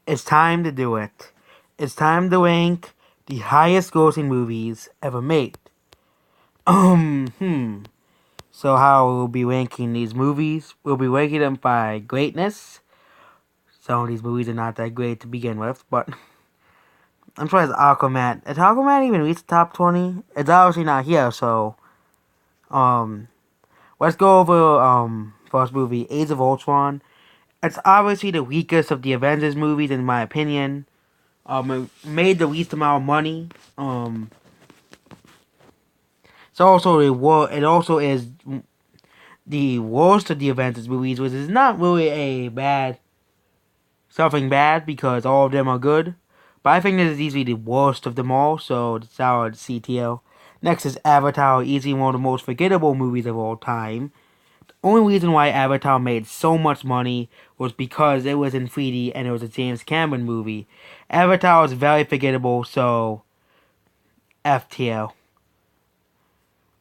It's time to do it. It's time to rank the highest grossing movies ever made. Hmm. So how we'll be ranking these movies? We'll be ranking them by greatness. Some of these movies are not that great to begin with, but I'm sure it's Aquaman. Has Aquaman even reached the top 20? It's obviously not here, so um let's go over first movie, Age of Ultron. It's obviously the weakest of the Avengers movies in my opinion. It made the least amount of money. It's also it also is the worst of the Avengers movies, which is not really a bad something bad because all of them are good. But I think this is easily the worst of them all, so it's our CTO. Next is Avatar, easily one of the most forgettable movies of all time. The only reason why Avatar made so much money was because it was in 3D and it was a James Cameron movie. Avatar was very forgettable, so FTL.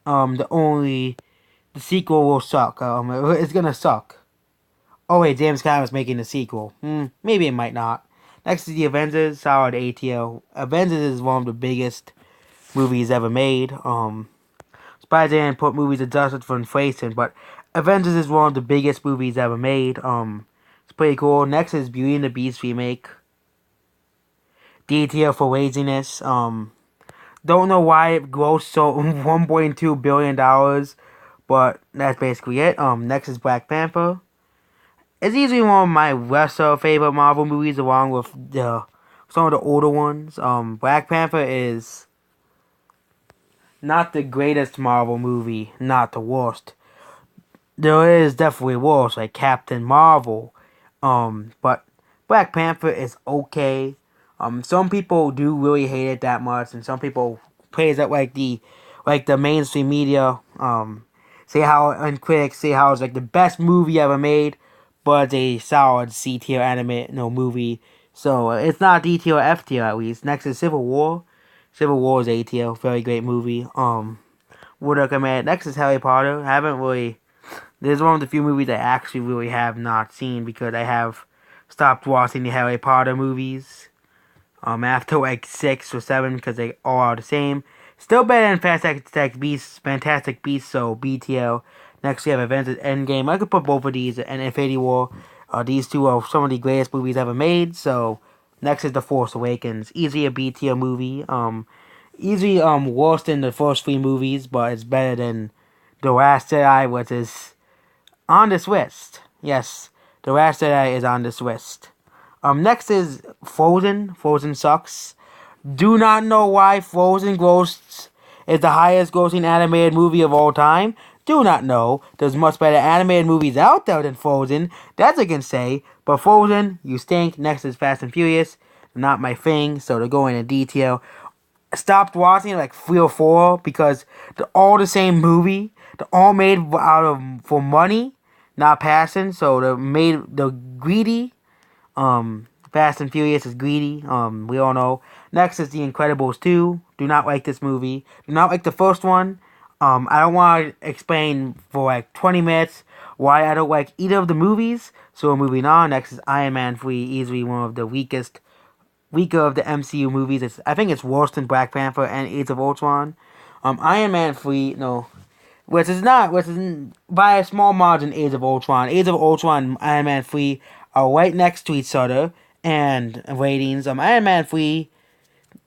The sequel will suck. It's gonna suck. Oh wait, James Cameron's making the sequel. Maybe it might not. Next is the Avengers, solid ATL. Avengers is one of the biggest movies ever made. Surprised they didn't put movies adjusted for inflation, but Avengers is one of the biggest movies ever made. It's pretty cool. Next is Beauty and the Beast remake. DTL for laziness. Don't know why it grossed so $1.2 billion, but that's basically it. Next is Black Panther. It's easily one of my lesser favorite Marvel movies, along with some of the older ones. Black Panther is not the greatest Marvel movie, not the worst. There is definitely worse, like Captain Marvel. But Black Panther is okay. Some people do really hate it that much, and some people praise it like the mainstream media. Say how and critics say how it's like the best movie ever made, but it's a solid C tier anime movie. So it's not D tier or F tier at least. Next is Civil War. Civil War is A tier, very great movie. Would recommend. Next is Harry Potter. Haven't really. This is one of the few movies I actually really have not seen because I have stopped watching the Harry Potter movies. After like 6 or 7 because they all are the same. Still better than Fantastic Beasts, so BTL. Next we have Avengers Endgame. I could put both of these and Infinity War. These two are some of the greatest movies ever made. So next is The Force Awakens. Easily a BTL movie. Easily worse than the first 3 movies, but it's better than The Last Jedi, which is on this list. Yes, The Last Jedi is on this list. Next is Frozen. Frozen sucks. Do not know why Frozen is the highest grossing animated movie of all time. Do not know. There's much better animated movies out there than Frozen. That's I can say. But Frozen, you stink. Next is Fast and Furious. Not my thing, so to go into detail. Stopped watching like 3 or 4 because they're all the same movie. They're all made for money, not passion. So they're greedy. Fast and Furious is greedy. We all know. Next is The Incredibles 2. Do not like this movie. Do not like the first one. I don't want to explain for like 20 minutes why I don't like either of the movies. So we're moving on. Next is Iron Man 3. Easily one of the weaker of the MCU movies. I think it's worse than Black Panther and Age of Ultron. Iron Man 3, which is by a small margin Age of Ultron. Age of Ultron and Iron Man 3 are right next to each other and ratings. Iron Man 3,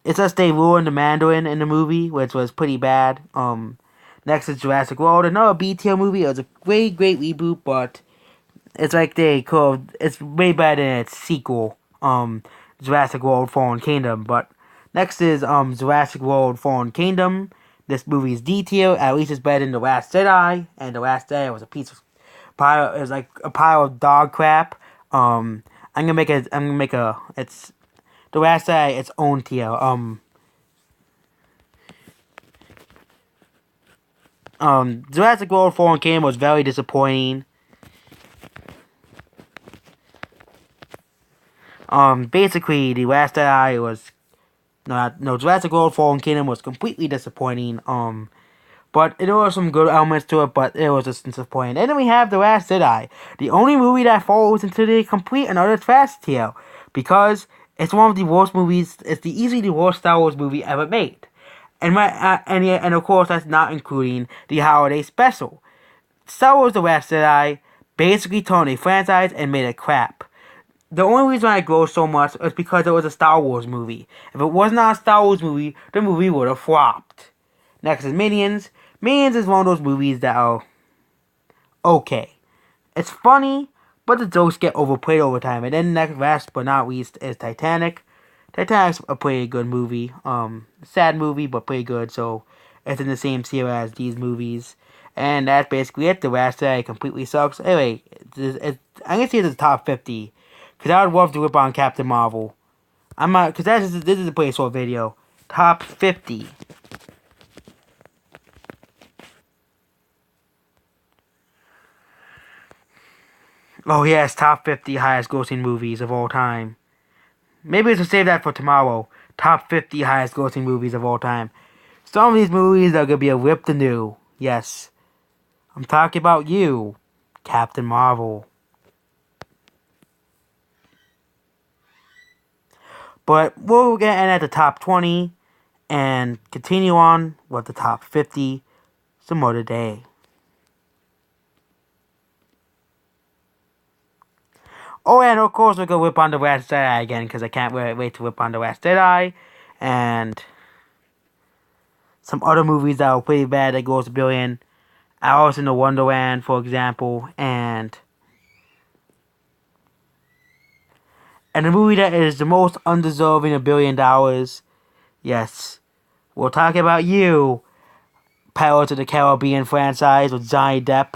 it's just they ruined the Mandarin in the movie, which was pretty bad. Next is Jurassic World, another B-tier movie. It was a great reboot, but it's like it's way better than its sequel, Jurassic World Fallen Kingdom. But next is Jurassic World Fallen Kingdom. This movie is D-tier. At least it's better than The Last Jedi, and The Last Jedi was a piece of pile. It was like a pile of dog crap. I'm gonna make it's The Last Jedi its own tier. Jurassic World Fallen Kingdom was very disappointing. Basically, The Last Jedi was Jurassic World Fallen Kingdom was completely disappointing. But there were some good elements to it, but it was just disappointing. And then we have The Last Jedi, the only movie that falls into the complete and utter trash tier. because it's one of the worst movies. It's the easily the worst Star Wars movie ever made, and of course that's not including the holiday special. Star Wars: The Last Jedi basically turned a franchise and made it crap. The only reason I grow so much is because it was a Star Wars movie. If it was not a Star Wars movie, the movie would have flopped. Next is Minions. Minions is one of those movies that are okay. It's funny, but the jokes get overplayed over time. And then next, last but not least, is Titanic. Titanic's a pretty good movie. Sad movie, but pretty good. So it's in the same tier as these movies. And that's basically it. The Last Jedi completely sucks. Anyway, I'm gonna say it's top 50. Because I would love to rip on Captain Marvel. I'm not, because this is a pretty short video. Top 50. Oh yes, top 50 highest grossing movies of all time. Maybe we should save that for tomorrow. Top 50 highest grossing movies of all time. Some of these movies are going to be a rip to new. Yes. I'm talking about you, Captain Marvel. But we're going to end at the top 20 and continue on with the top 50 some other day. Oh, and of course we're going to whip on The Last Jedi again because I can't wait to whip on The Last Jedi. And some other movies that are pretty bad that goes a billion. Alice in the Wonderland, for example. And the movie that is the most undeserving of $1 billion. Yes. We're talking about you. Pirates of the Caribbean franchise with Johnny Depp.